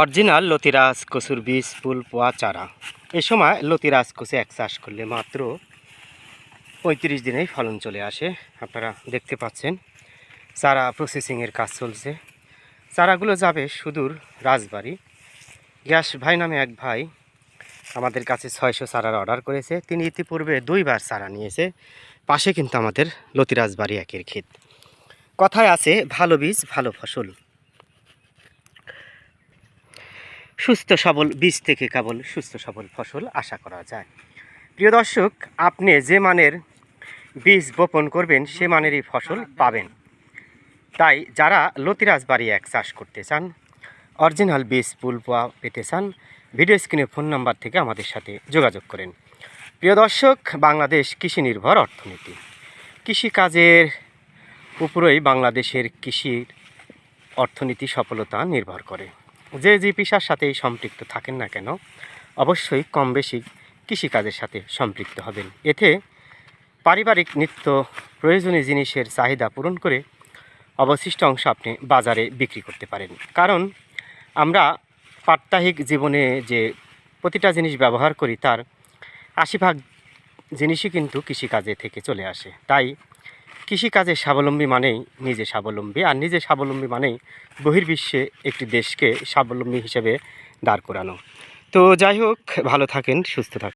Original Latiraj কচুর বীজ ফুল পোয়া চারা। এই সময় লতিরাজ কচু এক চাষ করলে মাত্র 35 দিনেই ফলন চলে আসে। আপনারা দেখতে পাচ্ছেন চারা প্রসেসিংয়ের কাজ চলছে। চারাগুলো যাবে সুদূর রাজবাড়ি। গ্যাস ভাই নামে এক ভাই আমাদের কাছে 600 চারার অর্ডার করেছে। তিনি ইতিপূর্বে 2 বার চারা নিয়েছে। পাশে কিন্তু আমাদের লতিরাজ বাড়ি একের ক্ষেত। কথায় আছে ভালো বীজ ভালো ফসল। সুস্থ সবল বীজ থেকে কেবল সুস্থ সবল ফসল আশা করা যায়। প্রিয় দর্শক, আপনি যে মানের বীজ বপন করবেন সে মানেরই ফসল পাবেন। তাই যারা লতিরাজ বাড়ি এক চাষ করতে চান, অরিজিনাল বীজ ফুল পোয়া পেতে চান, ভিডিও স্ক্রিনে ফোন নাম্বার থেকে আমাদের সাথে যোগাযোগ করেন। প্রিয় দর্শক, বাংলাদেশ কৃষি নির্ভর অর্থনীতি। কৃষিকাজের উপরেই বাংলাদেশের কৃষির অর্থনীতি সফলতা নির্ভর করে। যে পেশার সাথেই সম্পৃক্ত থাকেন না কেন, অবশ্যই কম বেশি কৃষিকাজের সাথে সম্পৃক্ত হবেন। এতে পারিবারিক নিত্য প্রয়োজনীয় জিনিসের চাহিদা পূরণ করে অবশিষ্ট অংশ আপনি বাজারে বিক্রি করতে পারেন। কারণ আমরা সাপ্তাহিক জীবনে যে প্রতিটা জিনিস ব্যবহার করি তার 80% জিনিসই কিন্তু কৃষিকাজে থেকে চলে আসে। তাই কৃষিকাজে স্বাবলম্বী মানেই নিজে স্বাবলম্বী, আর নিজে স্বাবলম্বী মানেই বহির্বিশ্বে একটি দেশকে স্বাবলম্বী হিসেবে দাঁড় করানো। তো যাই হোক, ভালো থাকেন, সুস্থ থাকেন।